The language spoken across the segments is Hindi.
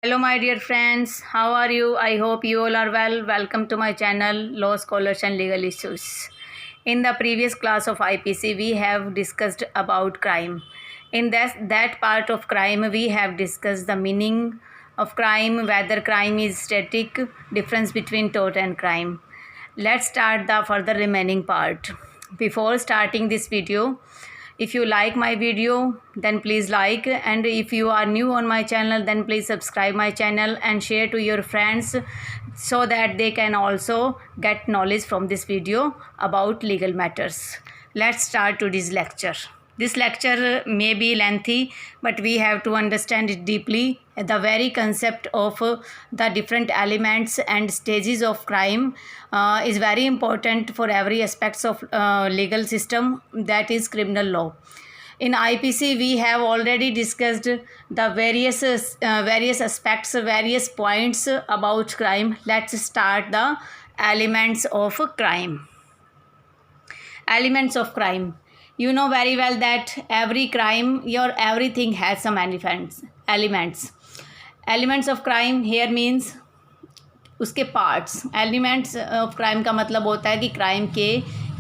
Hello my dear friends, how are you? I hope you all are well. Welcome to my channel Law Scholars and Legal Issues. In the previous class of IPC we have discussed about crime. In that part of crime we have discussed the meaning of crime, whether crime is static, difference between tort and crime. Let's start the further remaining part. Before starting this video, if you like my video then please like, and if you are new on my channel then please subscribe my channel and share to your friends so that they can also get knowledge from this video about legal matters. Let's start today's lecture. This lecture may be lengthy, but we have to understand it deeply. The very concept of the different elements and stages of crime is very important for every aspects of legal system, that is criminal law. In IPC we have already discussed the various aspects, various points about crime. Let's start the elements of crime. Elements of crime. You know very well that every crime, your everything has some elements. Elements of crime here means उसके पार्ट्स. एलिमेंट्स ऑफ क्राइम का मतलब होता है कि क्राइम के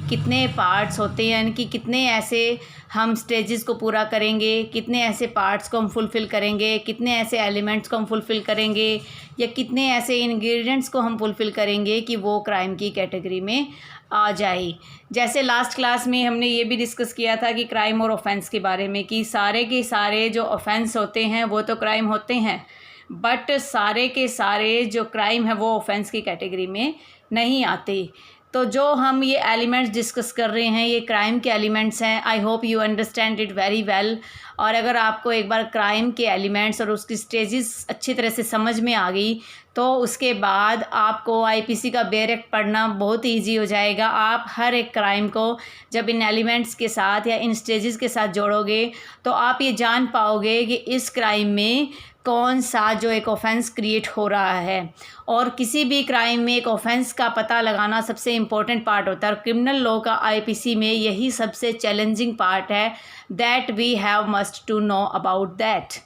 कितने पार्ट्स होते हैं, यानी कि कितने ऐसे हम स्टेजेस को पूरा करेंगे, कितने ऐसे पार्ट्स को हम फुलफ़िल करेंगे, कितने ऐसे एलिमेंट्स को हम फुलफ़िल करेंगे, या कितने ऐसे इंग्रेडिएंट्स को हम फुलफ़िल करेंगे कि वो क्राइम की कैटेगरी में आ जाए. जैसे लास्ट क्लास में हमने ये भी डिस्कस किया था कि क्राइम और ऑफेंस के बारे में, कि सारे के सारे जो ऑफेंस होते हैं वो तो क्राइम होते हैं, बट सारे के सारे जो क्राइम है वो ऑफेंस की कैटेगरी में नहीं आते. तो जो हम ये एलिमेंट्स डिस्कस कर रहे हैं ये क्राइम के एलिमेंट्स हैं. I hope you understand it very well. और अगर आपको एक बार क्राइम के एलिमेंट्स और उसकी स्टेजेस अच्छी तरह से समझ में आ गई तो उसके बाद आपको आईपीसी का बेरेक्ट पढ़ना बहुत ईजी हो जाएगा. आप हर एक क्राइम को जब इन एलिमेंट्स के साथ या इन स्टेजेस के साथ जोड़ोगे तो आप ये जान पाओगे कि इस क्राइम में कौन सा जो एक ऑफेंस क्रिएट हो रहा है. और किसी भी क्राइम में एक ऑफेंस का पता लगाना सबसे इम्पोर्टेंट पार्ट होता है, और क्रिमिनल लॉ का आईपीसी में यही सबसे चैलेंजिंग पार्ट है. That we have must to know about that.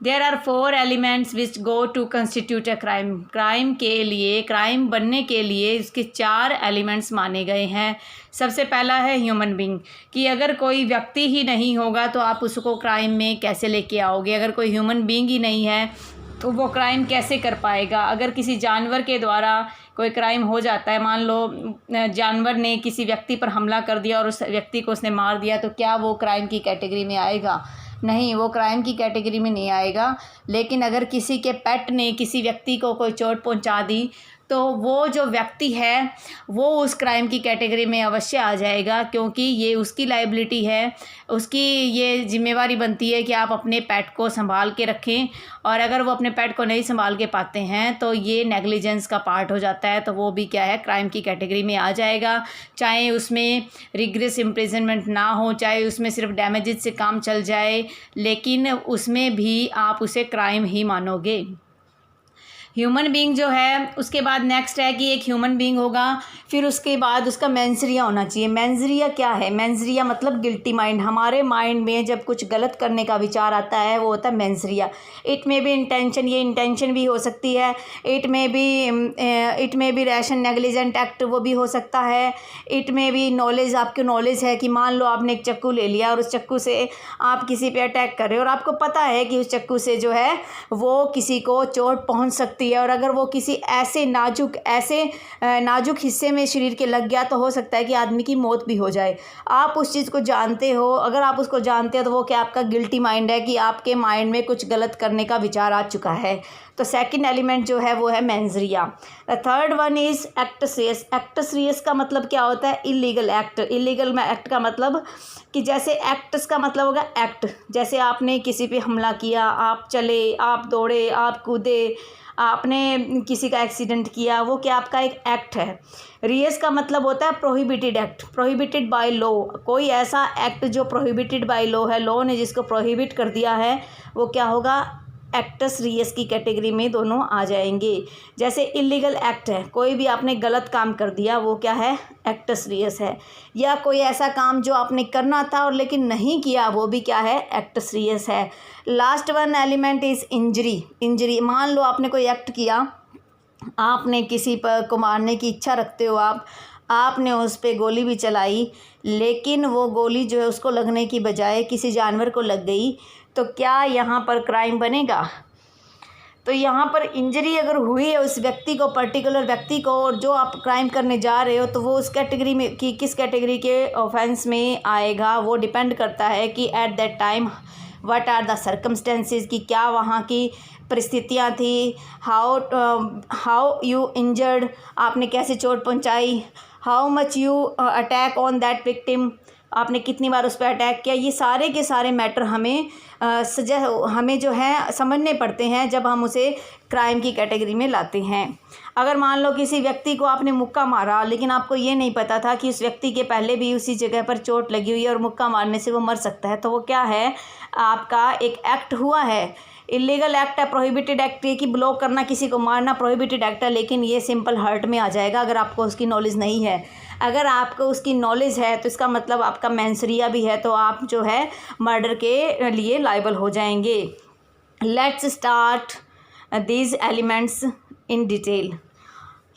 There are 4 elements which go to constitute a crime. Crime के लिए, क्राइम बनने के लिए इसके 4 एलिमेंट्स माने गए हैं. सबसे पहला है ह्यूमन बीइंग, कि अगर कोई व्यक्ति ही नहीं होगा तो आप उसको क्राइम में कैसे लेके आओगे. अगर कोई ह्यूमन बीइंग ही नहीं है तो वो क्राइम कैसे कर पाएगा. अगर किसी जानवर के द्वारा कोई क्राइम हो जाता है, मान लो जानवर ने किसी व्यक्ति पर हमला कर दिया और उस व्यक्ति को उसने मार दिया, तो क्या वो क्राइम की कैटेगरी में आएगा? नहीं, वो क्राइम की कैटेगरी में नहीं आएगा. लेकिन अगर किसी के पेट ने किसी व्यक्ति को कोई चोट पहुंचा दी तो वो जो व्यक्ति है वो उस क्राइम की कैटेगरी में अवश्य आ जाएगा, क्योंकि ये उसकी लायबिलिटी है. उसकी ये जिम्मेवारी बनती है कि आप अपने पेट को संभाल के रखें, और अगर वो अपने पेट को नहीं संभाल के पाते हैं तो ये नेग्लिजेंस का पार्ट हो जाता है. तो वो भी क्या है, क्राइम की कैटेगरी में आ जाएगा. चाहे उसमें रिग्रेस इम्प्रिजनमेंट ना हो, चाहे उसमें सिर्फ डैमेजेस से काम चल जाए, लेकिन उसमें भी आप उसे क्राइम ही मानोगे. ह्यूमन बीइंग जो है, उसके बाद नेक्स्ट है कि एक ह्यूमन बीइंग होगा, फिर उसके बाद उसका मेंसरिया होना चाहिए. मेंसरिया क्या है? मेंसरिया मतलब गिल्टी माइंड. हमारे माइंड में जब कुछ गलत करने का विचार आता है वो होता है मेंसरिया. इट में भी इंटेंशन, ये इंटेंशन भी हो सकती है. इट में भी रैशन नेग्लिजेंट एक्ट, वो भी हो सकता है. इट में भी नॉलेज, आपको नॉलेज है कि मान लो आपने एक चाकू ले लिया और उस चाकू से आप किसी पे अटैक कर रहे हो और आपको पता है कि उस चाकू से जो है वो किसी को चोट पहुंच सकती है, और अगर वो किसी ऐसे नाजुक हिस्से में शरीर के लग गया तो हो सकता है कि आदमी की मौत भी हो जाए. आप उस चीज़ को जानते हो. अगर आप उसको जानते हो तो वो क्या आपका गिल्टी माइंड है, कि आपके माइंड में कुछ गलत करने का विचार आ चुका है. तो सेकंड एलिमेंट जो है वो है mens rea. The third one is actus reus. Actus reus का मतलब क्या होता है? Illegal act. इलीगल में एक्ट का मतलब कि जैसे एक्टस का मतलब होगा एक्ट. जैसे आपने किसी पे हमला किया, आप चले, आप दौड़े, आप कूदे, आपने किसी का एक्सीडेंट किया, वो क्या आपका एक एक्ट है. रियस का मतलब होता है prohibited act, prohibited by law. कोई ऐसा एक्ट जो प्रोहिबिटेड बाय लॉ है, लॉ ने जिसको प्रोहिबिट कर दिया है, वो क्या होगा? एक्टस रियस की कैटेगरी में दोनों आ जाएंगे। जैसे इलीगल एक्ट है, कोई भी आपने गलत काम कर दिया वो क्या है, एक्टस रियस है। या कोई ऐसा काम जो आपने करना था और लेकिन नहीं किया वो भी क्या है, एक्टस रियस है। Last one element is injury. Injury, मान लो आपने कोई एक्ट किया, आपने किसी पर को मारने की इच्छा रखते हो, आपने उस पर गोली भी चलाई, लेकिन वो गोली जो है उसको लगने की बजाय किसी जानवर को लग गई, तो क्या यहाँ पर क्राइम बनेगा? तो यहाँ पर इंजरी अगर हुई है उस व्यक्ति को, पर्टिकुलर व्यक्ति को, और जो आप क्राइम करने जा रहे हो तो वो उस कैटेगरी में कि किस कैटेगरी के ऑफेंस में आएगा, वो डिपेंड करता है कि at that time what are the circumstances, कि क्या वहाँ की परिस्थितियाँ थी, हाउ यू इंजर्ड, आपने कैसे चोट पहुँचाई, how much you attack on that victim, आपने कितनी बार उस पर अटैक किया। ये सारे के सारे मैटर हमें हमें जो है समझने पड़ते हैं जब हम उसे क्राइम की कैटेगरी में लाते हैं। अगर मान लो किसी व्यक्ति को आपने मुक्का मारा, लेकिन आपको ये नहीं पता था कि उस व्यक्ति के पहले भी उसी जगह पर चोट लगी हुई है और मुक्का मारने से वो मर सकता है, तो वो क्या है, आपका एक एक्ट हुआ है, इलीगल एक्ट है, प्रोहिबिटेड एक्ट है कि ब्लॉक करना, किसी को मारना प्रोहिबिटेड एक्ट है, लेकिन ये सिंपल हर्ट में आ जाएगा अगर आपको उसकी नॉलेज नहीं है। अगर आपको उसकी नॉलेज है तो इसका मतलब आपका मेंसरिया भी है, तो आप जो है मर्डर के लिए लायबल हो जाएंगे। Let's start these elements in detail.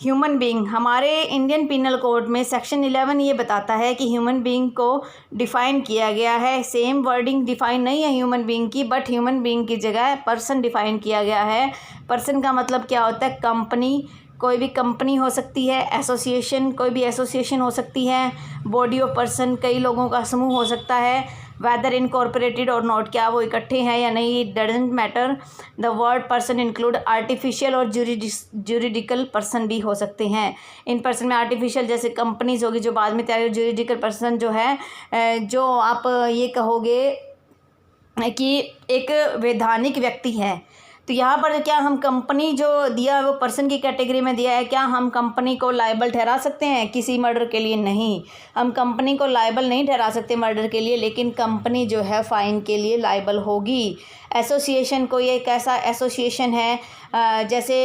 Human being, हमारे इंडियन पिनल कोड में सेक्शन 11 ये बताता है कि ह्यूमन बीइंग को डिफ़ाइन किया गया है। सेम वर्डिंग डिफ़ाइन नहीं है ह्यूमन बीइंग की, बट ह्यूमन बीइंग की जगह पर्सन डिफ़ाइन किया गया है। पर्सन का मतलब क्या होता है, कंपनी, कोई भी कंपनी हो सकती है, एसोसिएशन, कोई भी एसोसिएशन हो सकती है, बॉडी ऑफ पर्सन, कई लोगों का समूह हो सकता है, वेदर इनकॉर्पोरेटेड और नॉट, क्या वो इकट्ठे हैं या नहीं, it doesn't matter. The word person include artificial और ज्यूरिडिकल पर्सन भी हो सकते हैं। इन पर्सन में आर्टिफिशियल जैसे कंपनीज होगी जो बाद में तैयार, ज्यूरिडिकल पर्सन जो है जो आप ये कहोगे कि एक वैधानिक व्यक्ति है। तो यहाँ पर क्या हम कंपनी जो दिया है वो पर्सन की कैटेगरी में दिया है, क्या हम कंपनी को लायबल ठहरा सकते हैं किसी मर्डर के लिए? नहीं, हम कंपनी को लायबल नहीं ठहरा सकते मर्डर के लिए, लेकिन कंपनी जो है फाइन के लिए लायबल होगी। एसोसिएशन, कोई एक ऐसा एसोसिएशन है जैसे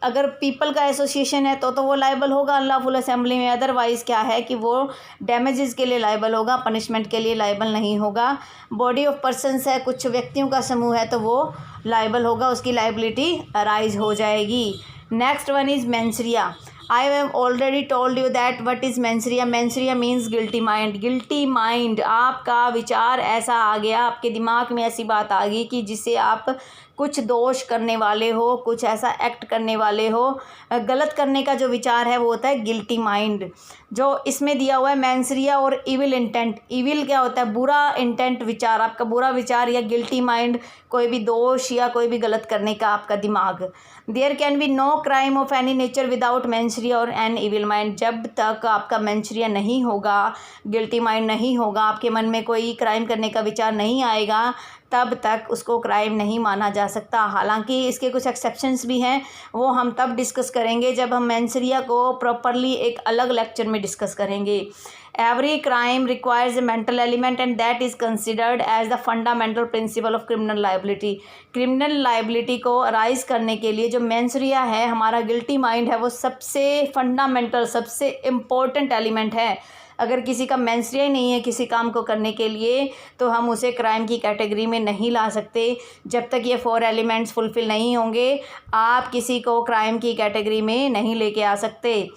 अगर पीपल का एसोसिएशन है तो वो लायबल होगा अनलॉफुल असेंबली में, अदरवाइज़ क्या है कि वो डैमेजेस के लिए लायबल होगा, पनिशमेंट के लिए लायबल नहीं होगा। बॉडी ऑफ पर्सन्स है, कुछ व्यक्तियों का समूह है तो वो लायबल होगा, उसकी लायबिलिटी अराइज हो जाएगी। Next one is mens rea. I have already told you that what is mens rea. Mens rea means guilty mind. Guilty mind, आपका विचार ऐसा आ गया, आपके दिमाग में ऐसी बात आ गई कि जिससे आप कुछ दोष करने वाले हो, कुछ ऐसा एक्ट करने वाले हो, गलत करने का जो विचार है वो होता है गिल्टी माइंड। जो इसमें दिया हुआ है मेंसरिया और इविल इंटेंट। इविल क्या होता है, बुरा इंटेंट, विचार, आपका बुरा विचार, या गिल्टी माइंड कोई भी दोष या कोई भी गलत करने का आपका दिमाग। There can be no crime of any nature without mens rea और एन इविल माइंड। जब तक आपका मेंसरिया नहीं होगा, गिल्टी माइंड नहीं होगा, आपके मन में कोई क्राइम करने का विचार नहीं आएगा, तब तक उसको क्राइम नहीं माना जा सकता। हालांकि इसके कुछ एक्सेप्शंस भी हैं, वो हम तब डिस्कस करेंगे जब हम मेंसरिया को प्रॉपरली एक अलग लेक्चर में डिस्कस करेंगे। Every crime requires a mental element and that is considered as the fundamental principle of criminal liability. Criminal liability को अराइज करने के लिए जो मेंसरिया है, हमारा गिल्टी माइंड है, वो सबसे फंडामेंटल, सबसे इम्पोर्टेंट एलिमेंट है। अगर किसी का मेंसरिया ही नहीं है किसी काम को करने के लिए, तो हम उसे क्राइम की कैटेगरी में नहीं ला सकते। जब तक ये 4 एलिमेंट्स फुलफ़िल नहीं होंगे, आप किसी को क्राइम की कैटेगरी में नहीं लेके आ सकते।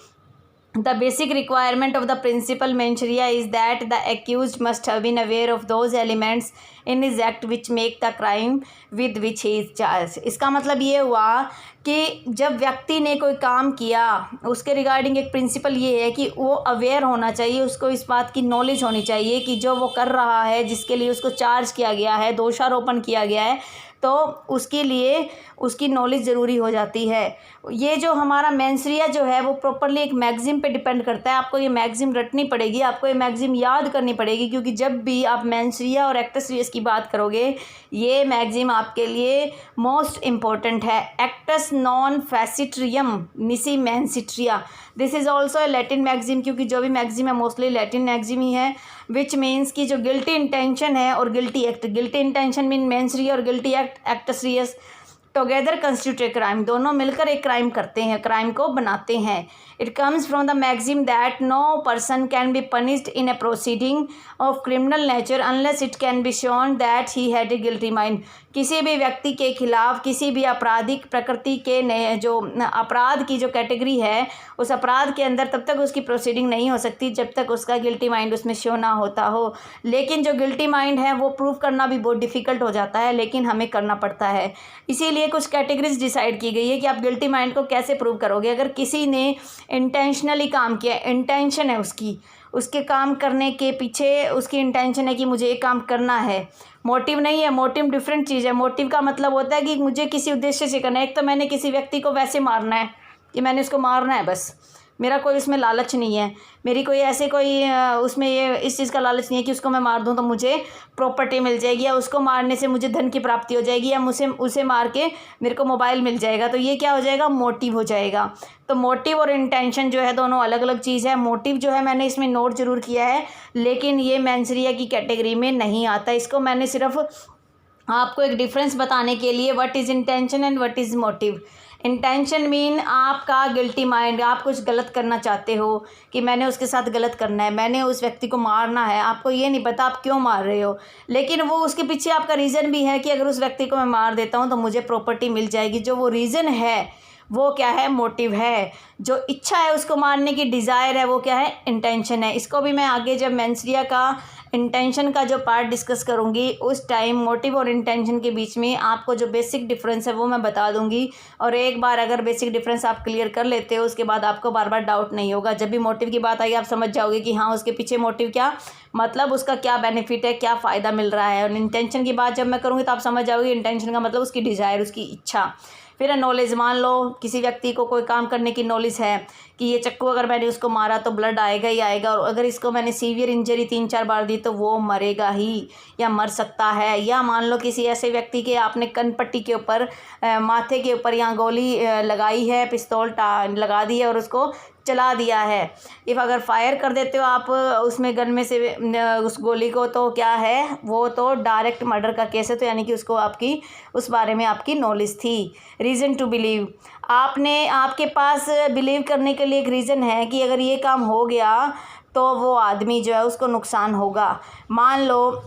The basic requirement of the principal mensaria is that the accused must have been aware of those elements in his act which make the crime with which he is charged। इसका मतलब ये हुआ कि जब व्यक्ति ने कोई काम किया, उसके रिगार्डिंग एक प्रिंसिपल ये है कि वो अवेयर होना चाहिए, उसको इस बात की नॉलेज होनी चाहिए कि जो वो कर रहा है, जिसके लिए उसको चार्ज किया गया है, दोषारोपण किया गया है, तो उसके लिए उसकी नॉलेज ज़रूरी हो जाती है। ये जो हमारा मेंसरिया जो है वो प्रॉपरली एक मैगज़ीम पे डिपेंड करता है। आपको ये मैगज़ीम रटनी पड़ेगी, आपको ये मैगज़ीम याद करनी पड़ेगी, क्योंकि जब भी आप मेंसरिया और एक्टस रियस की बात करोगे, ये मैगज़ीम आपके लिए मोस्ट इम्पॉर्टेंट है। Actus non facit reum nisi mens sit rea, this is also a Latin maxim, क्योंकि जो भी मैगज़ीम है मोस्टली लैटिन मैगज़ीम ही है। विच मीन्स कि जो गिल्टी इंटेंशन है और guilty act, guilty intention mean mens rea और guilty act actus reus. Together constitute a crime, दोनों मिलकर एक क्राइम करते हैं, क्राइम को बनाते हैं। It comes from the maxim that no person can be punished in a proceeding of criminal nature unless it can be shown that he had a guilty mind. किसी भी व्यक्ति के खिलाफ किसी भी आपराधिक प्रकृति के जो अपराध की जो कैटेगरी है, उस अपराध के अंदर तब तक उसकी प्रोसीडिंग नहीं हो सकती जब तक उसका गिल्टी माइंड उसमें शो ना होता हो। लेकिन जो गिल्टी माइंड है वो प्रूव करना भी बहुत डिफ़िकल्ट हो जाता है, लेकिन हमें करना पड़ता है। इसीलिए कुछ कैटेगरीज डिसाइड की गई है कि आप गिल्टी माइंड को कैसे प्रूव करोगे। अगर किसी ने इंटेंशनली काम किया, इंटेंशन है उसके काम करने के पीछे उसकी इंटेंशन है कि मुझे ये काम करना है, मोटिव नहीं है। मोटिव डिफरेंट चीज़ है। मोटिव का मतलब होता है कि मुझे किसी उद्देश्य से करना है। एक तो मैंने किसी व्यक्ति को वैसे मारना है कि मैंने उसको मारना है, बस मेरा कोई उसमें लालच नहीं है, मेरी कोई ऐसे कोई उसमें ये इस चीज़ का लालच नहीं है कि उसको मैं मार दूं तो मुझे प्रॉपर्टी मिल जाएगी, या उसको मारने से मुझे धन की प्राप्ति हो जाएगी, या उसे मार के मेरे को मोबाइल मिल जाएगा। तो ये क्या हो जाएगा, मोटिव हो जाएगा। तो मोटिव और इंटेंशन जो है दोनों अलग अलग चीज़ है। मोटिव जो है मैंने इसमें नोट जरूर किया है, लेकिन ये मेंसरिया की कैटेगरी में नहीं आता। इसको मैंने सिर्फ आपको एक डिफरेंस बताने के लिए, what is intention and what is motive. Intention mean आपका गिल्टी माइंड, आप कुछ गलत करना चाहते हो कि मैंने उसके साथ गलत करना है, मैंने उस व्यक्ति को मारना है, आपको ये नहीं पता आप क्यों मार रहे हो, लेकिन वो उसके पीछे आपका रीज़न भी है कि अगर उस व्यक्ति को मैं मार देता हूँ तो मुझे प्रॉपर्टी मिल जाएगी। जो वो रीज़न है वो क्या है, मोटिव है। जो इच्छा है उसको मारने की, डिज़ायर है, वो क्या है, इंटेंशन है। इसको भी मैं आगे जब मेंसरिया का इंटेंशन का जो पार्ट डिस्कस करूँगी उस टाइम मोटिव और इंटेंशन के बीच में आपको जो बेसिक डिफरेंस है वो मैं बता दूँगी। और एक बार अगर बेसिक डिफरेंस आप क्लियर कर लेते हो उसके बाद आपको बार बार डाउट नहीं होगा। जब भी मोटिव की बात आई आप समझ जाओगे कि हाँ उसके पीछे मोटिव क्या मतलब, उसका क्या बेनिफिट है, क्या फ़ायदा मिल रहा है। और इंटेंशन की बात जब मैं करूँगी तो आप समझ जाओगे इंटेंशन का मतलब उसकी डिज़ायर, उसकी इच्छा। फिर नॉलेज, मान लो किसी व्यक्ति को कोई काम करने की नॉलेज है कि ये चक्कू अगर मैंने उसको मारा तो ब्लड आएगा ही आएगा, और अगर इसको मैंने सीवियर इंजरी 3-4 बार दी तो वो मरेगा ही या मर सकता है। या मान लो किसी ऐसे व्यक्ति के आपने कनपट्टी के ऊपर, माथे के ऊपर यहाँ गोली लगाई है, पिस्तौल लगा दी है और उसको चला दिया है। इफ़ अगर फायर कर देते हो आप उसमें गन में से उस गोली को, तो क्या है, वो तो डायरेक्ट मर्डर का केस है। तो यानी कि उसको आपकी उस बारे में आपकी नॉलेज थी। रीज़न टू बिलीव, आपके पास बिलीव करने के लिए एक रीज़न है कि अगर ये काम हो गया तो वो आदमी जो है उसको नुकसान होगा। मान लो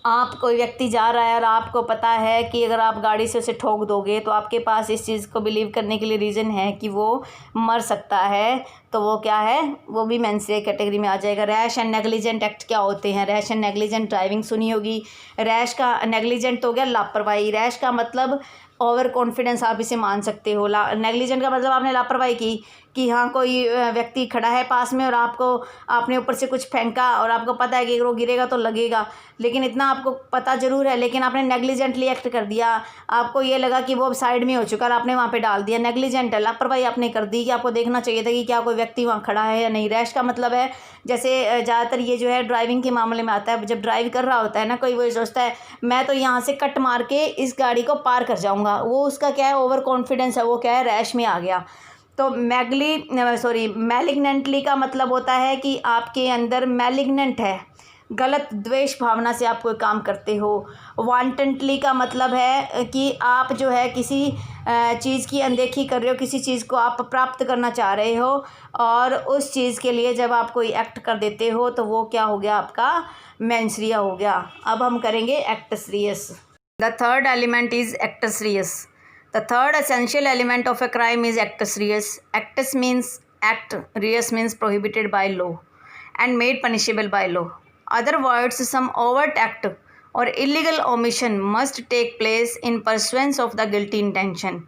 आप कोई व्यक्ति जा रहा है और आपको पता है कि अगर आप गाड़ी से उसे ठोक दोगे तो आपके पास इस चीज़ को बिलीव करने के लिए रीज़न है कि वो मर सकता है, तो वो क्या है, वो भी मेंसरिया कैटेगरी में आ जाएगा। रैश एंड नेग्लिजेंट एक्ट क्या होते हैं? रैश एंड नेग्लिजेंट ड्राइविंग सुनी होगी। रैश का, नेग्लिजेंट तो हो गया लापरवाही। रैश का मतलब ओवर कॉन्फिडेंस, आप इसे मान सकते हो। नेग्लिजेंट का मतलब आपने लापरवाही की कि हाँ कोई व्यक्ति खड़ा है पास में और आपने ऊपर से कुछ फेंका और आपको पता है कि वो गिरेगा तो लगेगा, लेकिन इतना आपको पता ज़रूर है, लेकिन आपने नेग्लिजेंटली एक्ट कर दिया। आपको ये लगा कि वो साइड में हो चुका और आपने वहाँ पे डाल दिया, नेग्लिजेंट है, लापरवाही आपने कर दी कि आपको देखना चाहिए था कि क्या कोई व्यक्ति वहाँ खड़ा है या नहीं। रैश का मतलब है, जैसे ज़्यादातर ये जो है ड्राइविंग के मामले में आता है, जब ड्राइव कर रहा होता है ना कोई, वो सोचता है मैं तो यहाँ से कट मार के इस गाड़ी को पार कर जाऊँगा, वो उसका क्या है, ओवर कॉन्फिडेंस है, वो क्या है, रैश में आ गया। तो मैलिग्नेंटली का मतलब होता है कि आपके अंदर मैलिग्नेंट है, गलत द्वेष भावना से आप कोई काम करते हो। वांटेंटली का मतलब है कि आप जो है किसी चीज़ की अनदेखी कर रहे हो, किसी चीज़ को आप प्राप्त करना चाह रहे हो और उस चीज़ के लिए जब आप कोई एक्ट कर देते हो तो वो क्या हो गया, आपका मेंसरिया हो गया। अब हम करेंगे actus reus. The third element is actus reus. The third essential element of a crime is actus reus. Actus means act, reus means prohibited by law and made punishable by law. Other words, some overt act or illegal omission must take place in pursuance of the guilty intention.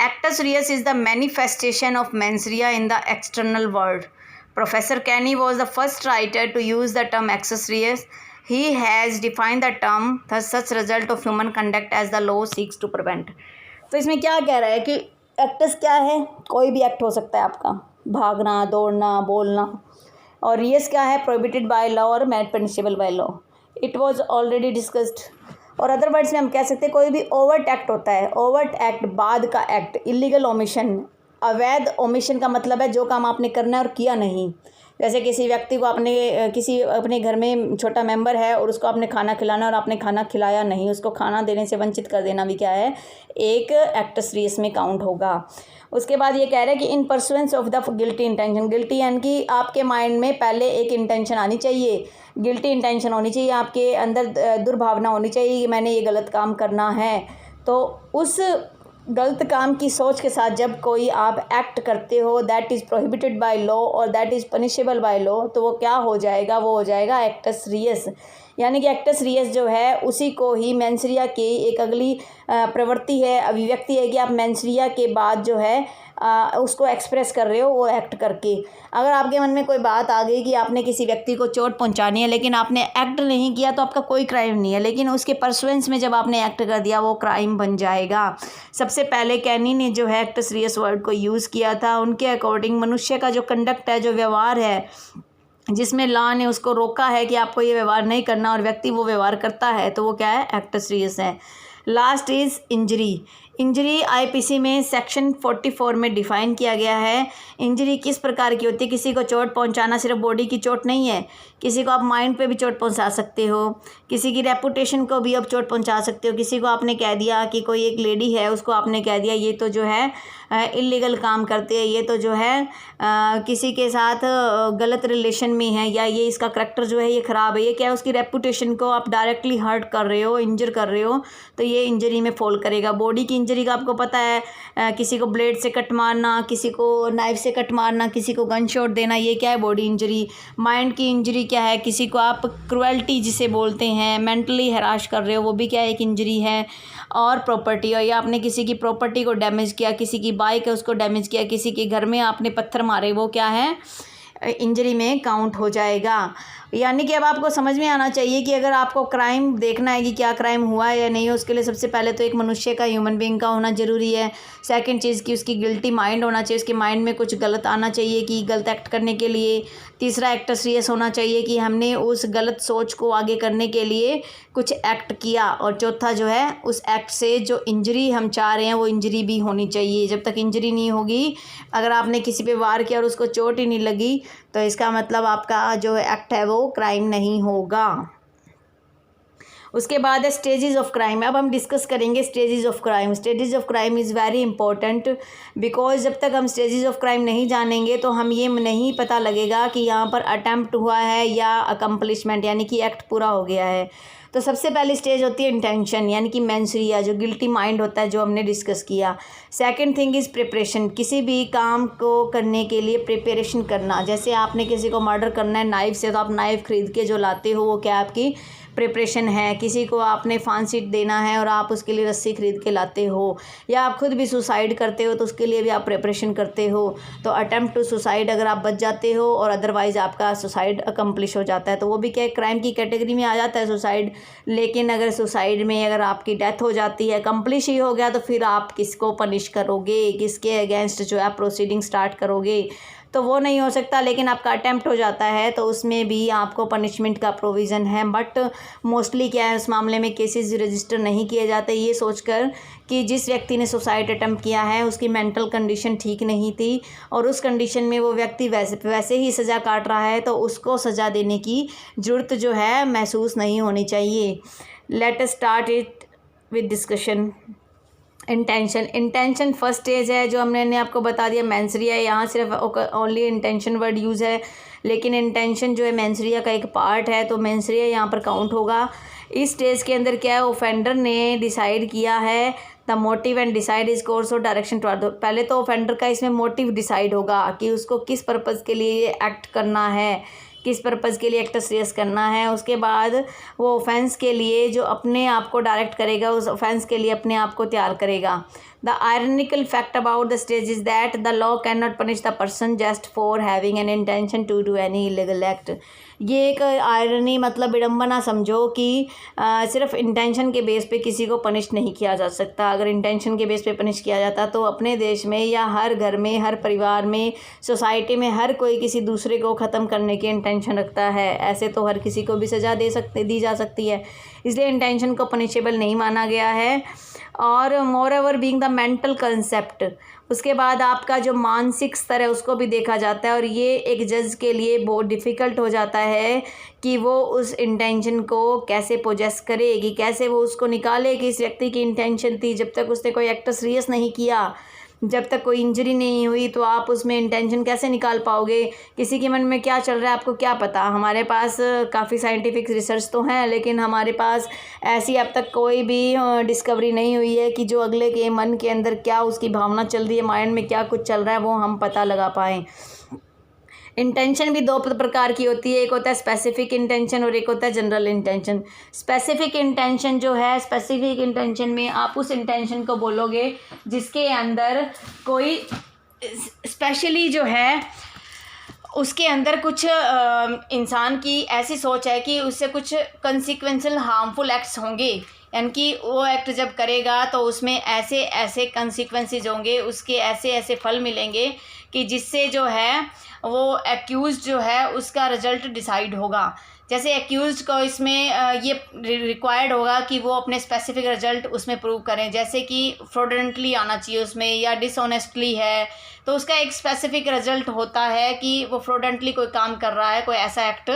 Actus reus is the manifestation of mensaria in the external world. Professor Kenny was the first writer to use the term actus reus. He has defined the term as such result of human conduct as the law seeks to prevent. तो इसमें क्या कह रहा है कि एक्टस क्या है, कोई भी एक्ट हो सकता है आपका, भागना, दौड़ना, बोलना। और रियस क्या है, प्रोहिबिटेड बाय लॉ और made punishable by law. It was already discussed. और अदर वर्ड्स में हम कह सकते हैं कोई भी ओवर्ट एक्ट होता है, ओवर्ट एक्ट बाद का एक्ट, इलीगल ओमिशन, अवैध ओमिशन का मतलब है जो काम आपने करना है और किया नहीं, जैसे किसी व्यक्ति को अपने घर में छोटा मेंबर है और उसको आपने खाना खिलाना और आपने खाना खिलाया नहीं, उसको खाना देने से वंचित कर देना भी क्या है, एक एक्ट सीरियस में काउंट होगा। उसके बाद ये कह रहे हैं कि इन pursuance of the guilty intention, guilty यानी कि आपके माइंड में पहले एक इंटेंशन आनी चाहिए, गिल्टी इंटेंशन होनी चाहिए, आपके अंदर दुर्भावना होनी चाहिए कि मैंने ये गलत काम करना है। तो उस गलत काम की सोच के साथ जब कोई आप एक्ट करते हो that is prohibited by law और that is punishable by law, तो वो क्या हो जाएगा, वो हो जाएगा एक्टस रियस। यानी कि एक्टस रियस जो है उसी को ही मेंसरिया की एक अगली प्रवृत्ति है, अभिव्यक्ति है कि आप मेंसरिया के बाद जो है उसको एक्सप्रेस कर रहे हो वो एक्ट करके। अगर आपके मन में कोई बात आ गई कि आपने किसी व्यक्ति को चोट पहुंचानी है लेकिन आपने एक्ट नहीं किया तो आपका कोई क्राइम नहीं है, लेकिन उसके परसुएंस में जब आपने एक्ट कर दिया वो क्राइम बन जाएगा। सबसे पहले कैनी ने जो है एक्टस रियस वर्ड को यूज़ किया था। उनके अकॉर्डिंग मनुष्य का जो कंडक्ट है, जो व्यवहार है, जिसमें लॉ ने उसको रोका है कि आपको ये व्यवहार नहीं करना और व्यक्ति वो व्यवहार करता है, तो वो क्या है, एक्टस रियस है। Last is injury. Injury IPC में सेक्शन 44 में डिफ़ाइन किया गया है। इंजरी किस प्रकार की होती है, किसी को चोट पहुंचाना सिर्फ बॉडी की चोट नहीं है, किसी को आप माइंड पे भी चोट पहुंचा सकते हो, किसी की रेपुटेशन को भी आप चोट पहुंचा सकते हो। किसी को आपने कह दिया कि कोई एक लेडी है, उसको आपने कह दिया ये तो जो है इलीगल काम करते हैं, ये तो जो है किसी के साथ गलत रिलेशन में है, या ये इसका करैक्टर जो है ये ख़राब है, ये क्या है, उसकी रेपुटेशन को आप डायरेक्टली हर्ट कर रहे हो, इंजर कर रहे हो, तो ये इंजरी में फॉल करेगा। बॉडी की इंजरी का आपको पता है, किसी को ब्लेड से कट मारना, किसी को नाइफ से कट मारना, किसी को गन शॉट देना, ये क्या है, बॉडी इंजरी। माइंड की इंजरी क्या है, किसी को आप क्रुएल्टी जिसे बोलते हैं, मेंटली हैरास कर रहे हो, वो भी क्या है, एक इंजरी है। और प्रॉपर्टी, और या आपने किसी की प्रॉपर्टी को डैमेज किया, किसी की बाइक है उसको डैमेज किया, किसी के घर में आपने पत्थर मारे, वो क्या है, इंजरी में काउंट हो जाएगा। यानी कि अब आपको समझ में आना चाहिए कि अगर आपको क्राइम देखना है कि क्या क्राइम हुआ है या नहीं, उसके लिए सबसे पहले तो एक मनुष्य का, ह्यूमन बीइंग का होना ज़रूरी है। सेकंड चीज़ कि उसकी गिल्टी माइंड होना चाहिए, उसके माइंड में कुछ गलत आना चाहिए कि गलत एक्ट करने के लिए। तीसरा एक्टस रियस होना चाहिए कि हमने उस गलत सोच को आगे करने के लिए कुछ एक्ट किया। और चौथा जो है, उस एक्ट से जो इंजरी हम चाह रहे हैं वो इंजरी भी होनी चाहिए। जब तक इंजरी नहीं होगी, अगर आपने किसी पे वार किया और उसको चोट ही नहीं लगी, तो इसका मतलब आपका जो एक्ट है वो क्राइम नहीं होगा। उसके बाद है स्टेजेस ऑफ क्राइम। अब हम डिस्कस करेंगे stages of crime. Stages of crime is very important because जब तक हम स्टेजेस ऑफ क्राइम नहीं जानेंगे तो हम ये नहीं पता लगेगा कि यहाँ पर अटेम्प्ट हुआ है या अकम्पलिशमेंट, यानी कि एक्ट पूरा हो गया है। तो सबसे पहली स्टेज होती है इंटेंशन, यानी कि मेंसरिया, जो गिल्टी माइंड होता है, जो हमने डिस्कस किया। सेकंड थिंग इज़ प्रिपरेशन, किसी भी काम को करने के लिए प्रिपरेशन करना। जैसे आपने किसी को मर्डर करना है नाइफ से, तो आप नाइफ खरीद के जो लाते हो वो क्या आपकी प्रिपरेशन है। किसी को आपने फांसी देना है और आप उसके लिए रस्सी खरीद के लाते हो, या आप खुद भी सुसाइड करते हो तो उसके लिए भी आप प्रिपरेशन करते हो। तो अटेम्प्ट टू सुसाइड अगर आप बच जाते हो और अदरवाइज़ आपका सुसाइड अकम्प्लिश हो जाता है, तो वो भी क्या क्राइम की कैटेगरी में आ जाता है सुसाइड। लेकिन अगर सुसाइड में अगर आपकी डेथ हो जाती है, अकम्प्लिश ही हो गया, तो फिर आप किसको पनिश करोगे, किसके अगेंस्ट जो है प्रोसीडिंग स्टार्ट करोगे, तो वो नहीं हो सकता। लेकिन आपका अटेम्प्ट हो जाता है तो उसमें भी आपको पनिशमेंट का प्रोविज़न है। बट मोस्टली क्या है, उस मामले में केसेस रजिस्टर नहीं किए जाते, ये सोचकर कि जिस व्यक्ति ने सुसाइड अटेम्प्ट किया है उसकी मेंटल कंडीशन ठीक नहीं थी और उस कंडीशन में वो व्यक्ति वैसे ही सज़ा काट रहा है, तो उसको सज़ा देने की ज़रूरत जो है महसूस नहीं होनी चाहिए। Let us start it with discussion. Intention first stage है, जो हमने आपको बता दिया मेंसरिया है। यहाँ सिर्फ ओनली इंटेंशन वर्ड यूज़ है, लेकिन इंटेंशन जो है मेंसरिया का एक पार्ट है, तो मेंसरिया यहाँ पर काउंट होगा। इस स्टेज के अंदर क्या है, ऑफेंडर ने डिसाइड किया है the motive and decide is course और डायरेक्शन टुवर्ड। पहले तो ऑफेंडर का इसमें मोटिव डिसाइड होगा कि उसको किस पर्पज़ के लिए ये एक्ट करना है, किस पर्पज़ के लिए एक्ट सीरियस करना है। उसके बाद वो ऑफेंस के लिए जो अपने आप को डायरेक्ट करेगा, उस ऑफेंस के लिए अपने आप को तैयार करेगा। The ironical fact about the stage is that the law can not punish the person just for having an intention to do any illegal act. ये एक आयरनी मतलब विडम्बना समझो कि सिर्फ इंटेंशन के बेस पे किसी को पनिश नहीं किया जा सकता। अगर इंटेंशन के बेस पे पनिश किया जाता तो अपने देश में या हर घर में, हर परिवार में, सोसाइटी में हर कोई किसी दूसरे को ख़त्म करने की इंटेंशन रखता है। ऐसे तो हर किसी को भी सज़ा दी जा सकती है, इसलिए इंटेंशन को पनिशेबल नहीं माना गया है। और more over being the mental concept, उसके बाद आपका जो मानसिक स्तर है उसको भी देखा जाता है। और ये एक जज के लिए बहुत डिफ़िकल्ट हो जाता है कि वो उस इंटेंशन को कैसे पोजेस करेगी, कैसे वो उसको निकाले कि इस व्यक्ति की इंटेंशन थी। जब तक उसने कोई एक्ट सीरियस नहीं किया, जब तक कोई इंजरी नहीं हुई, तो आप उसमें इंटेंशन कैसे निकाल पाओगे? किसी के मन में क्या चल रहा है आपको क्या पता? हमारे पास काफ़ी साइंटिफिक रिसर्च तो हैं, लेकिन हमारे पास ऐसी अब तक कोई भी डिस्कवरी नहीं हुई है कि जो अगले के मन के अंदर क्या उसकी भावना चल रही है, माइंड में क्या कुछ चल रहा है, वो हम पता लगा पाएँ। इंटेंशन भी दो प्रकार की होती है, एक होता है स्पेसिफिक इंटेंशन और एक होता है जनरल इंटेंशन। स्पेसिफिक इंटेंशन जो है, स्पेसिफिक इंटेंशन में आप उस इंटेंशन को बोलोगे जिसके अंदर कोई स्पेशली जो है उसके अंदर कुछ इंसान की ऐसी सोच है कि उससे कुछ कंसिक्वेंशियल हार्मफुल एक्ट्स होंगे, यानी कि वो एक्ट जब करेगा तो उसमें ऐसे ऐसे कंसिक्वेंसेस होंगे, उसके ऐसे ऐसे फल मिलेंगे कि जिससे जो है वो एक्यूज़ जो है उसका रिज़ल्ट डिसाइड होगा। जैसे एक्यूज़ को इसमें ये रिक्वायर्ड होगा कि वो अपने स्पेसिफिक रिज़ल्ट उसमें प्रूव करें, जैसे कि फ्रॉडुलेंटली आना चाहिए उसमें या डिसऑनेस्टली है, तो उसका एक स्पेसिफिक रिज़ल्ट होता है कि वो फ्रॉडुलेंटली कोई काम कर रहा है, कोई ऐसा एक्ट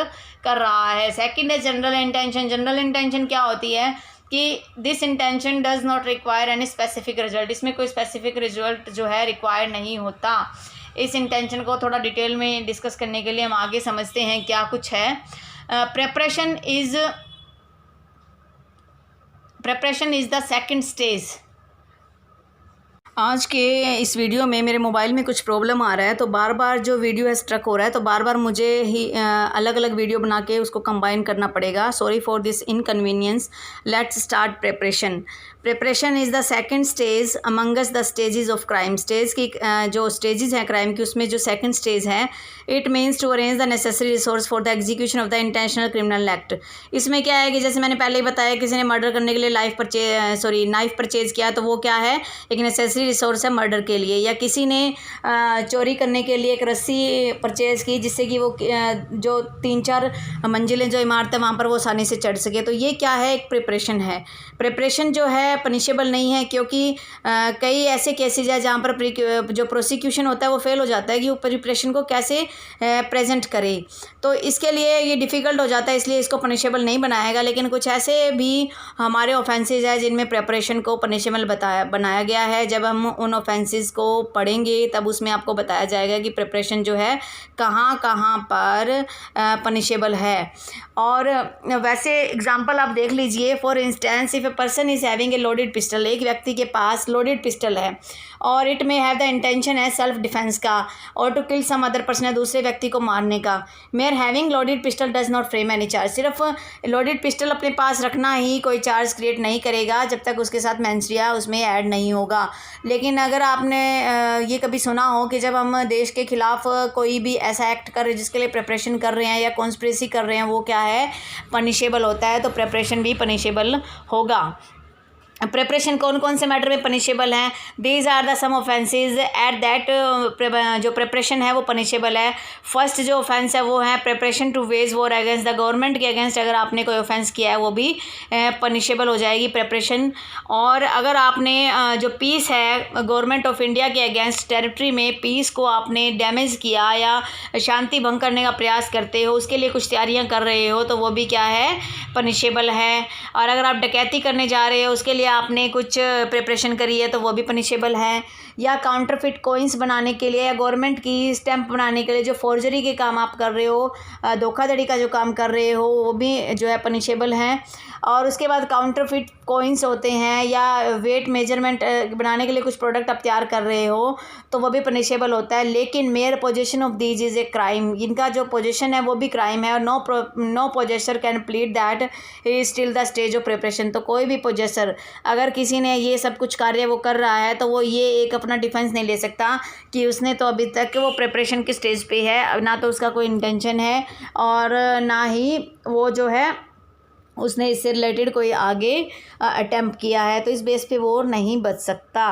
कर रहा है। सेकंड है जनरल इंटेंशन। जनरल इंटेंशन क्या होती है कि this intention does not require any specific result, इसमें कोई स्पेसिफिक रिज़ल्ट जो है रिक्वायर नहीं होता। इस इंटेंशन को थोड़ा डिटेल में डिस्कस करने के लिए हम आगे समझते हैं क्या कुछ है। Preparation is the second stage. आज के इस वीडियो में मेरे मोबाइल में कुछ प्रॉब्लम आ रहा है, तो बार बार जो वीडियो है स्ट्रक हो रहा है, तो बार बार मुझे ही अलग अलग वीडियो बना के उसको कंबाइन करना पड़ेगा। Sorry for this inconvenience. Let's start preparation. Preparation is the second stage amongst the stages of crime. Stage की जो स्टेजेस हैं क्राइम की, उसमें जो सेकंड स्टेज है, it means to arrange the necessary resource for the execution of the intentional criminal act. इसमें क्या है कि जैसे मैंने पहले ही बताया, किसी ने मर्डर करने के लिए नाइफ परचेज किया, तो वो क्या है, एक नेसेसरी रिसोर्स है मर्डर के लिए। या किसी ने चोरी करने के लिए एक रस्सी परचेज़ की जिससे कि वो जो 3-4 मंजिलें जो इमारत है वहाँ पर वो आसानी से चढ़ सके, तो ये क्या है, एक प्रिपरेशन है। प्रिपरेशन जो है पनिशेबल नहीं है, क्योंकि कई ऐसे केसेज है जहाँ पर जो प्रोसिक्यूशन होता है वो फेल हो जाता है कि वो प्रिपरेशन को कैसे प्रेजेंट करे, तो इसके लिए ये डिफ़िकल्ट हो जाता है, इसलिए इसको पनिशेबल नहीं बनाएगा। लेकिन कुछ ऐसे भी हमारे ऑफेंसेस है जिनमें प्रेपरेशन को पनिशेबल बनाया गया है। जब हम उन ऑफेंसेस को पढ़ेंगे तब उसमें आपको बताया जाएगा कि प्रिपरेशन जो है कहाँ कहाँ पर पनिशेबल है। और वैसे एग्जांपल आप देख लीजिए। For instance, if a person is having a loaded pistol, एक व्यक्ति के पास लोडेड पिस्टल है और it may have the intention है सेल्फ डिफेंस का और to kill some other person, दूसरे व्यक्ति को मारने का। Mere having loaded pistol does not frame any charge. सिर्फ लोडेड पिस्टल अपने पास रखना ही कोई चार्ज क्रिएट नहीं करेगा जब तक उसके साथ मेंशरिया उसमें ऐड नहीं होगा। लेकिन अगर आपने ये कभी सुना हो कि जब हम देश के खिलाफ कोई भी ऐसा एक्ट कर रहे हैं जिसके लिए प्रिपरेशन कर रहे हैं या कॉन्स्पिरेसी कर रहे हैं, वो क्या है, पनिशेबल होता है, तो प्रिपरेशन भी पनिशेबल होगा। प्रिपरेशन कौन कौन से मैटर में पनिशेबल हैं? These are the some offences at that जो प्रिपरेशन है वो पनिशेबल है। फर्स्ट जो ऑफेंस है वो है preparation to wage war against the government के अगेंस्ट। अगर आपने कोई ऑफेंस किया है वो भी पनिशेबल हो जाएगी प्रिपरेशन। और अगर आपने जो पीस है गवर्नमेंट ऑफ इंडिया के अगेंस्ट, टेरिटरी में पीस को आपने डैमेज किया या शांति भंग करने का प्रयास करते हो, उसके लिए कुछ तैयारियां कर रहे हो, तो वो भी क्या है, पनिशेबल है। और अगर आप डकैती करने जा रहे हो, उसके लिए आपने कुछ प्रिपरेशन करी है, तो वो भी पनिशेबल है। या काउंटरफिट कॉइन्स बनाने के लिए या गवर्नमेंट की स्टैंप बनाने के लिए जो फोर्जरी के काम आप कर रहे हो, धोखाधड़ी का जो काम कर रहे हो, वो भी जो है पनिशेबल है। और उसके बाद काउंटरफिट कॉइन्स होते हैं या वेट मेजरमेंट बनाने के लिए कुछ प्रोडक्ट आप तैयार कर रहे हो, तो वो भी पनिशेबल होता है। लेकिन mere possession of these is a crime. इनका जो पोजेशन है वो भी क्राइम है। और no possessor can plead that he still the stage of preparation. तो कोई भी पोजेसर, अगर किसी ने ये सब कुछ कार्य वो कर रहा है, तो वो ये एक अपना डिफेंस नहीं ले सकता कि उसने तो अभी तक वो प्रिपरेशन के स्टेज पे है, ना तो उसका कोई इंटेंशन है और ना ही वो जो है उसने इससे रिलेटेड कोई आगे अटेम्प्ट किया है, तो इस बेस पे वो नहीं बच सकता।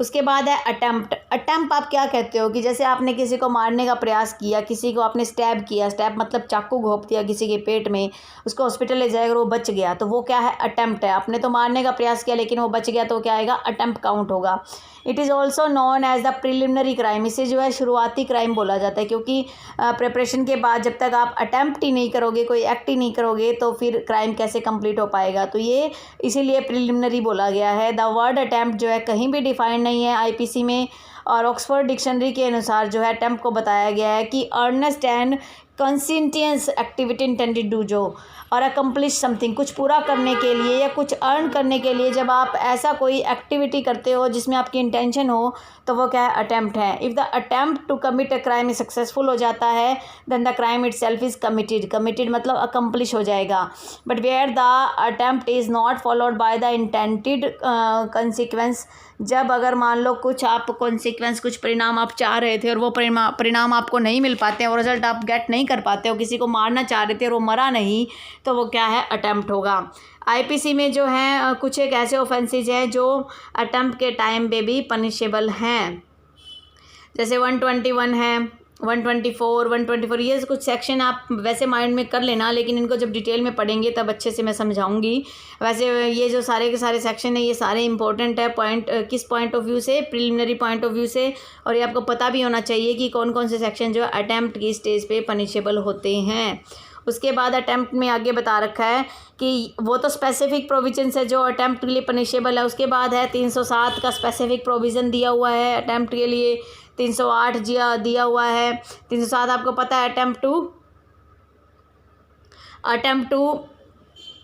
उसके बाद है अटेम्प्ट। अटेम्प्ट आप क्या कहते हो कि जैसे आपने किसी को मारने का प्रयास किया, किसी को आपने स्टैब किया, स्टैब मतलब चाकू घोंप दिया किसी के पेट में, उसको हॉस्पिटल ले जाएगा, वो बच गया, तो वो क्या है? अटेम्प्ट है। आपने तो मारने का प्रयास किया लेकिन वो बच गया, तो क्या आएगा? अटेम्प्ट काउंट होगा। It is also known as the preliminary crime. इसे जो है शुरुआती क्राइम बोला जाता है, क्योंकि प्रिपरेशन के बाद जब तक आप अटेम्प्ट ही नहीं करोगे, कोई एक्ट ही नहीं करोगे, तो फिर क्राइम कैसे कंप्लीट हो पाएगा? तो ये इसीलिए प्रिलिमिनरी बोला गया है। द वर्ड अटेम्प्ट जो है कहीं भी डिफाइंड नहीं है आईपीसी में, और ऑक्सफोर्ड डिक्शनरी के अनुसार जो है अटेम्प्ट को बताया गया है कि earnest and consistence activity intended do जो और अकम्प्लिश समथिंग, कुछ पूरा करने के लिए या कुछ अर्न करने के लिए जब आप ऐसा कोई एक्टिविटी करते हो जिसमें आपकी इंटेंशन हो, तो वो क्या है? अटेम्प्ट है। If the attempt to commit a crime is successful हो जाता है, then the crime itself is committed. Committed मतलब अकम्प्लिश हो जाएगा। But where the attempt is not followed by the intended consequence, जब अगर मान लो कुछ आप कॉन्सिक्वेंस, कुछ परिणाम आप चाह रहे थे और वो परिणाम आपको नहीं मिल पाते हैं, वो रिजल्ट आप गेट नहीं कर पाते हो, किसी को मारना चाह रहे थे और वो मरा नहीं, तो वो क्या है? अटेम्प्ट होगा। आईपीसी में जो है कुछ एक ऐसे ऑफेंसेस हैं जो अटेम्प्ट के टाइम पे भी पनिशेबल हैं, जैसे 121 है, 124, 124, ये कुछ सेक्शन आप वैसे माइंड में कर लेना, लेकिन इनको जब डिटेल में पढ़ेंगे तब अच्छे से मैं समझाऊंगी। वैसे ये जो सारे के सारे सेक्शन है ये सारे इंपॉर्टेंट है, पॉइंट किस पॉइंट ऑफ व्यू से? प्रिलिमिनरी पॉइंट ऑफ व्यू से। और ये आपको पता भी होना चाहिए कि कौन कौन से सेक्शन जो अटेम्प्ट की स्टेज पे पनिशेबल होते हैं। उसके बाद अटेम्प्ट में आगे बता रखा है कि वो तो स्पेसिफिक प्रोविजंस है जो अटेम्प्ट के लिए पनिशेबल है। उसके बाद है 307 का स्पेसिफिक प्रोविज़न दिया हुआ है अटेम्प्ट के लिए, 308 दिया हुआ है, 307 आपको पता है अटेम्प्ट टू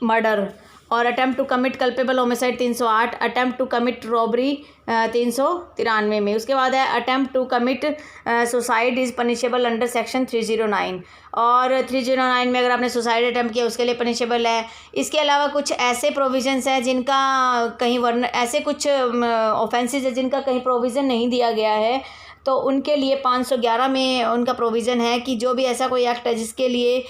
मर्डर, और attempt to commit culpable homicide 308, attempt to commit robbery 393 में। उसके बाद है attempt to commit suicide is punishable under section 309, और 309 में अगर आपने सुसाइड अटेम्प्ट किया उसके लिए पनिशेबल है। इसके अलावा कुछ ऐसे प्रोविजंस हैं जिनका कहीं ऐसे कुछ ऑफेंसेस है जिनका कहीं प्रोविज़न नहीं दिया गया है, तो उनके लिए 511 में उनका प्रोविज़न है कि जो भी ऐसा कोई एक्ट है जिसके लिए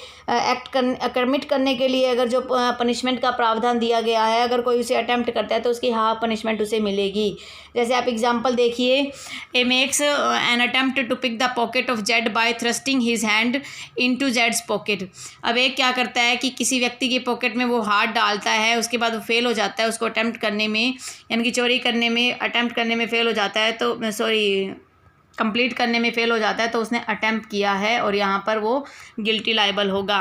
कमिट करने के लिए अगर जो पनिशमेंट का प्रावधान दिया गया है, अगर कोई उसे अटेम्प्ट करता है तो उसकी हाफ पनिशमेंट उसे मिलेगी। जैसे आप एग्जांपल देखिए, A makes an attempt to pick the pocket of Z by thrusting his hand into जेड्स पॉकेट। अब एक क्या करता है कि किसी व्यक्ति की पॉकेट में वो हाथ डालता है, उसके बाद वो फेल हो जाता है उसको अटेम्प्ट करने में, यानी कि चोरी करने में अटेम्प्ट करने में फेल हो जाता है, तो कंप्लीट करने में फेल हो जाता है, तो उसने अटेम्प्ट किया है और यहाँ पर वो गिल्टी लाइबल होगा।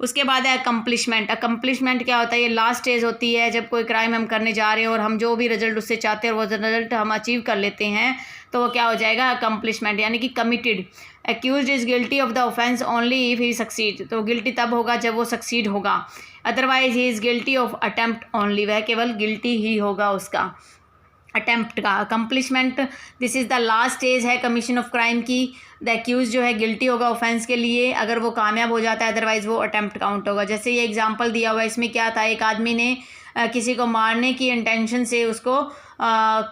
उसके बाद है अकम्प्लिशमेंट। अकम्प्लिशमेंट क्या होता है? ये लास्ट स्टेज होती है जब कोई क्राइम हम करने जा रहे हैं और हम जो भी रिजल्ट उससे चाहते हैं और वो रिजल्ट हम अचीव कर लेते हैं, तो वो क्या हो जाएगा? अकम्प्लिशमेंट, यानी कि committed. Accused is guilty of the offence only if he succeed, तो गिल्टी तब होगा जब वो सक्सीड होगा, otherwise he is guilty of attempt only, वह केवल गिल्टी ही होगा उसका अटेम्प्ट का। Accomplishment this is the last stage है कमीशन ऑफ क्राइम की। द एक्यूज जो है गिल्टी होगा ऑफेंस के लिए अगर वो कामयाब हो जाता है, अदरवाइज़ वो अटेम्प्ट काउंट होगा। जैसे ये एग्जांपल दिया हुआ है, इसमें क्या था? एक आदमी ने किसी को मारने की इंटेंशन से उसको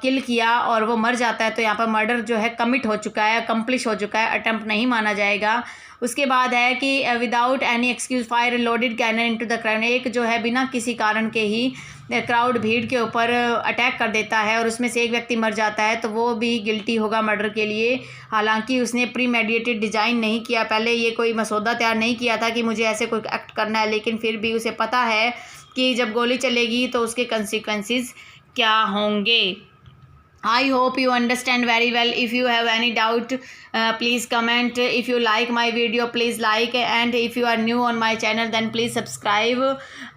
किल किया और वो मर जाता है, तो यहाँ पर मर्डर जो है कमिट हो चुका है, अकम्प्लिश हो चुका है, अटेम्प्ट नहीं माना जाएगा। उसके बाद है कि without any excuse fire loaded cannon into the crowd, एक जो है बिना किसी कारण के ही क्राउड भीड़ के ऊपर अटैक कर देता है और उसमें से एक व्यक्ति मर जाता है, तो वो भी गिल्टी होगा मर्डर के लिए। हालांकि उसने प्री मेडिएटेड डिज़ाइन नहीं किया, पहले ये कोई मसौदा तैयार नहीं किया था कि मुझे ऐसे कोई एक्ट करना है, लेकिन फिर भी उसे पता है कि जब गोली चलेगी तो उसके कंसिक्वेंसेस क्या होंगे। I hope you understand very well. If you have any doubt, please comment. If you like my video, please like, and if you are new on my channel, then please subscribe.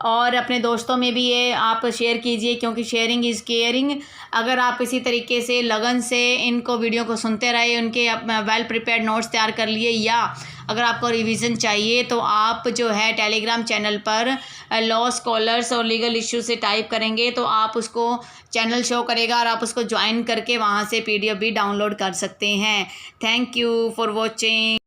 और अपने दोस्तों में भी ये आप शेयर कीजिए, क्योंकि शेयरिंग इज़ केयरिंग। अगर आप इसी तरीके से लगन से इनको वीडियो को सुनते रहे, उनके वेल प्रिपेयर्ड नोट्स तैयार कर लिए, या अगर आपको रिवीजन चाहिए तो आप जो है टेलीग्राम चैनल पर लॉ स्कॉलर्स और लीगल इश्यू से टाइप करेंगे तो आप उसको चैनल शो करेगा और आप उसको ज्वाइन करके वहाँ से PDF भी डाउनलोड कर सकते हैं। Thank you for watching.